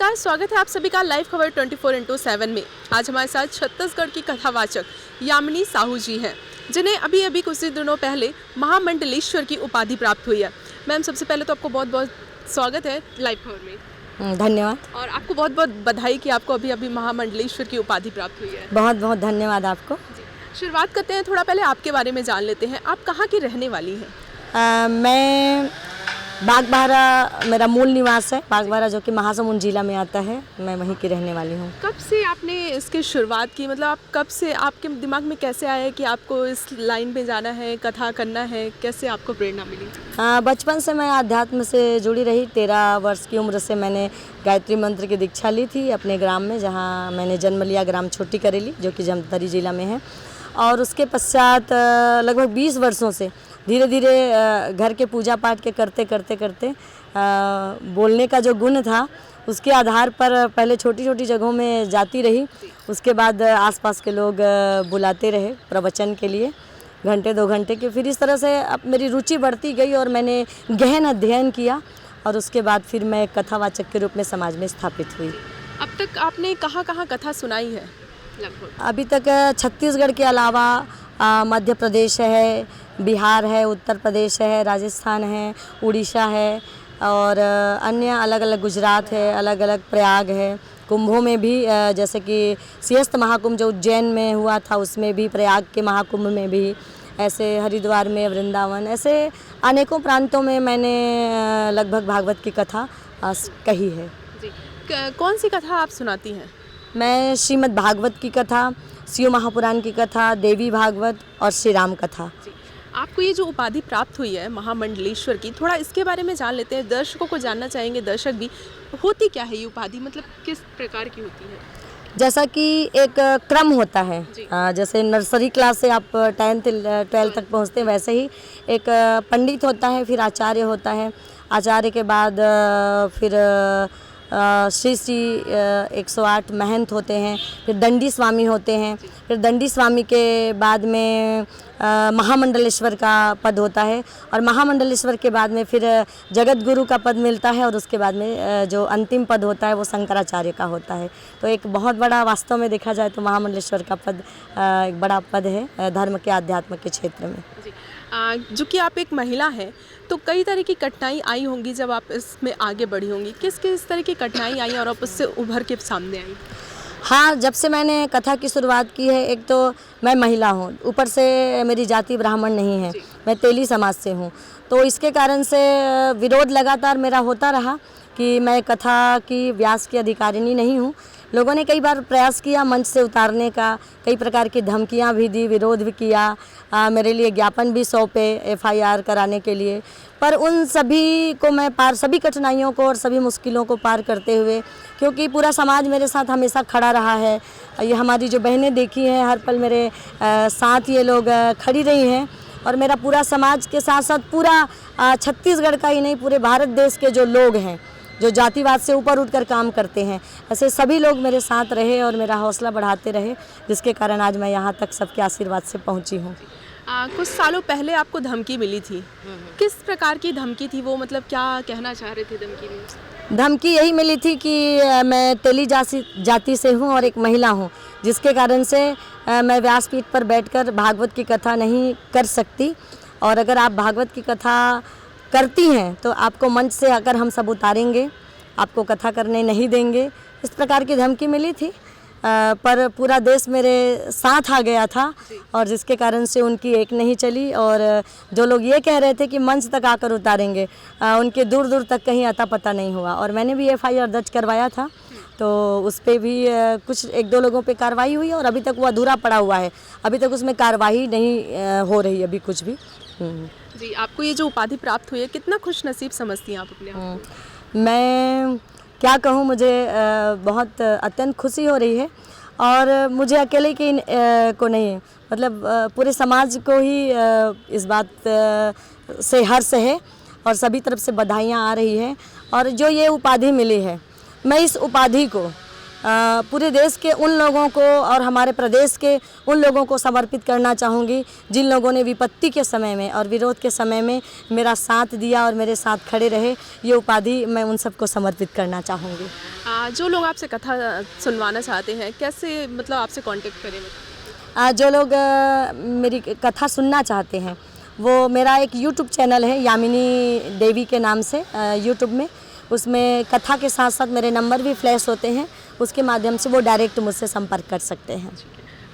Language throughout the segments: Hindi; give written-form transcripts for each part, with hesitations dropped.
नमस्कार, स्वागत है आप सभी का लाइव खबर 24/7 में। आज हमारे साथ छत्तीसगढ़ की कथावाचक यामिनी साहू जी हैं, जिन्हें अभी अभी कुछ ही दिनों पहले महामंडलेश्वर की उपाधि प्राप्त हुई है। मैम, सबसे पहले तो आपको बहुत बहुत स्वागत है लाइव खबर में। धन्यवाद। और आपको बहुत बहुत बधाई कि आपको अभी अभी महामंडलेश्वर की उपाधि प्राप्त हुई है। बहुत बहुत धन्यवाद आपको। शुरुआत करते हैं, थोड़ा पहले आपके बारे में जान लेते हैं। आप कहाँ की रहने वाली हैं? मैं बागबाहरा मेरा मूल निवास है। बागबाहरा जो कि महासमुंद जिला में आता है, मैं वहीं की रहने वाली हूँ। कब से आपने इसकी शुरुआत की, मतलब आप कब से, आपके दिमाग में कैसे आया कि आपको इस लाइन में जाना है, कथा करना है? कैसे आपको प्रेरणा मिली? बचपन से मैं आध्यात्म से जुड़ी रही। 13 वर्ष की उम्र से मैंने गायत्री मंत्र की दीक्षा ली थी अपने ग्राम में, जहाँ मैंने जन्म लिया, ग्राम छोटी करेली, जो कि जमतरी जिला में है। और उसके पश्चात लगभग 20 वर्षों से धीरे धीरे घर के पूजा पाठ के करते करते बोलने का जो गुण था, उसके आधार पर पहले छोटी छोटी जगहों में जाती रही। उसके बाद आसपास के लोग बुलाते रहे प्रवचन के लिए, घंटे 2 घंटे के। फिर इस तरह से अब मेरी रुचि बढ़ती गई और मैंने गहन अध्ययन किया, और उसके बाद फिर मैं कथावाचक के रूप में समाज में स्थापित हुई। अब तक आपने कहाँ कहाँ कथा सुनाई है लगभग? अभी तक छत्तीसगढ़ के अलावा मध्य प्रदेश है, बिहार है, उत्तर प्रदेश है, राजस्थान है, उड़ीसा है, और अन्य अलग अलग, गुजरात है, अलग अलग प्रयाग है। कुंभों में भी जैसे कि सिंहस्थ महाकुंभ जो उज्जैन में हुआ था, उसमें भी, प्रयाग के महाकुंभ में भी, ऐसे हरिद्वार में, वृंदावन, ऐसे अनेकों प्रांतों में मैंने लगभग भागवत की कथा कही है। जी, कौन सी कथा आप सुनाती हैं? मैं श्रीमद् भागवत की कथा, शिव महापुराण की कथा, देवी भागवत और श्री राम कथा। आपको ये जो उपाधि प्राप्त हुई है महामंडलेश्वर की, थोड़ा इसके बारे में जान लेते हैं। दर्शकों को जानना चाहेंगे, दर्शक भी, होती क्या है ये उपाधि, मतलब किस प्रकार की होती है? जैसा कि एक क्रम होता है, जैसे नर्सरी क्लास से आप 10th 12th तक पहुंचते हैं, वैसे ही एक पंडित होता है, फिर आचार्य होता है। आचार्य के बाद फिर श्री 108 महंत होते हैं, फिर दंडी स्वामी होते हैं, फिर दंडी स्वामी के बाद में महामंडलेश्वर का पद होता है, और महामंडलेश्वर के बाद में फिर जगत गुरु का पद मिलता है, और उसके बाद में जो अंतिम पद होता है वो शंकराचार्य का होता है। तो एक बहुत बड़ा, वास्तव में देखा जाए तो महामंडलेश्वर का पद एक बड़ा पद है धर्म के, आध्यात्म के क्षेत्र में। जो कि आप एक महिला हैं, तो कई तरह की कठिनाई आई होंगी जब आप इसमें आगे बढ़ी होंगी। किस किस तरह की कठिनाई आई और आप उससे उभर के सामने आई? हाँ, जब से मैंने कथा की शुरुआत की है, एक तो मैं महिला हूँ, ऊपर से मेरी जाति ब्राह्मण नहीं है, मैं तेली समाज से हूँ। तो इसके कारण से विरोध लगातार मेरा होता रहा कि मैं कथा की, व्यास की अधिकारिणी नहीं हूँ। लोगों ने कई बार प्रयास किया मंच से उतारने का, कई प्रकार की धमकियाँ भी दी, विरोध भी किया, मेरे लिए ज्ञापन भी सौंपे FIR कराने के लिए। पर उन सभी को मैं सभी कठिनाइयों को और सभी मुश्किलों को पार करते हुए, क्योंकि पूरा समाज मेरे साथ हमेशा खड़ा रहा है। ये हमारी जो बहनें देखी हैं, हर पल मेरे साथ ये लोग खड़ी रही हैं, और मेरा पूरा समाज के साथ साथ पूरा छत्तीसगढ़ का ही नहीं, पूरे भारत देश के जो लोग हैं, जो जातिवाद से ऊपर उठकर काम करते हैं, ऐसे सभी लोग मेरे साथ रहे और मेरा हौसला बढ़ाते रहे, जिसके कारण आज मैं यहाँ तक सबके आशीर्वाद से पहुँची हूँ। कुछ सालों पहले आपको धमकी मिली थी, किस प्रकार की धमकी थी वो, मतलब क्या कहना चाह रहे थे धमकी में? धमकी यही मिली थी कि मैं तेली जाति से हूँ और एक महिला हूँ, जिसके कारण से मैं व्यासपीठ पर बैठकर भागवत की कथा नहीं कर सकती, और अगर आप भागवत की कथा करती हैं तो आपको मंच से आकर हम सब उतारेंगे, आपको कथा करने नहीं देंगे। इस प्रकार की धमकी मिली थी, पर पूरा देश मेरे साथ आ गया था, और जिसके कारण से उनकी एक नहीं चली। और जो लोग ये कह रहे थे कि मंच तक आकर उतारेंगे, उनके दूर दूर तक कहीं अता पता नहीं हुआ। और मैंने भी FIR दर्ज करवाया था, तो उस पर भी कुछ 1-2 लोगों पे कार्रवाई हुई, और अभी तक वो अधूरा पड़ा हुआ है, अभी तक उसमें कार्रवाई नहीं हो रही अभी कुछ भी। जी, आपको ये जो उपाधि प्राप्त हुई है, कितना खुश नसीब समझती हैं आप अपने आप को? मैं क्या कहूँ, मुझे बहुत अत्यंत खुशी हो रही है, और मुझे अकेले की को नहीं, मतलब पूरे समाज को ही इस बात से हर्ष है, और सभी तरफ से बधाइयाँ आ रही हैं। और जो ये उपाधि मिली है, मैं इस उपाधि को पूरे देश के उन लोगों को और हमारे प्रदेश के उन लोगों को समर्पित करना चाहूँगी, जिन लोगों ने विपत्ति के समय में और विरोध के समय में मेरा साथ दिया और मेरे साथ खड़े रहे। ये उपाधि मैं उन सबको समर्पित करना चाहूँगी। जो लोग आपसे कथा सुनवाना चाहते हैं कैसे मतलब आपसे कांटेक्ट करें? जो लोग मेरी कथा सुनना चाहते हैं वो मेरा एक यूट्यूब चैनल है यामिनी देवी के नाम से यूट्यूब में, उसमें कथा के साथ साथ मेरे नंबर भी फ्लैश होते हैं, उसके माध्यम से वो डायरेक्ट मुझसे संपर्क कर सकते हैं।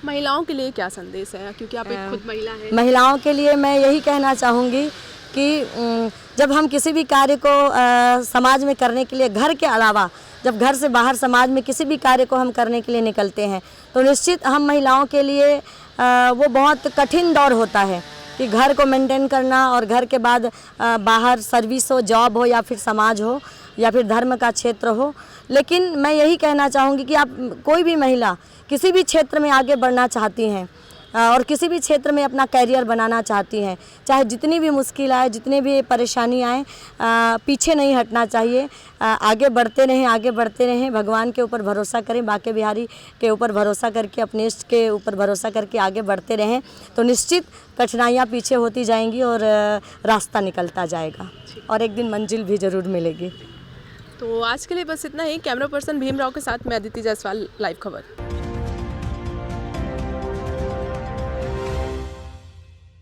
महिलाओं के लिए क्या संदेश है, क्योंकि आप एक खुद महिला हैं? महिलाओं के लिए मैं यही कहना चाहूँगी कि जब हम किसी भी कार्य को समाज में करने के लिए घर के अलावा जब घर से बाहर समाज में किसी भी कार्य को हम करने के लिए निकलते हैं तो निश्चित हम महिलाओं के लिए वो बहुत कठिन दौर होता है कि घर को मेंटेन करना और घर के बाद बाहर सर्विस हो, जॉब हो या फिर समाज हो या फिर धर्म का क्षेत्र हो। लेकिन मैं यही कहना चाहूँगी कि आप कोई भी महिला किसी भी क्षेत्र में आगे बढ़ना चाहती हैं और किसी भी क्षेत्र में अपना कैरियर बनाना चाहती हैं, चाहे जितनी भी मुश्किल आए, जितनी भी परेशानी आए, पीछे नहीं हटना चाहिए, आगे बढ़ते रहें, भगवान के ऊपर भरोसा करें, बांके बिहारी के ऊपर भरोसा करके, अपने इष्ट के ऊपर भरोसा करके आगे बढ़ते रहें तो निश्चित कठिनाइयाँ पीछे होती जाएंगी और रास्ता निकलता जाएगा और एक दिन मंजिल भी ज़रूर मिलेगी। तो आज के लिए बस इतना ही। कैमरा पर्सन भीमराव के साथ मैं अदिति जायसवाल, लाइव खबर।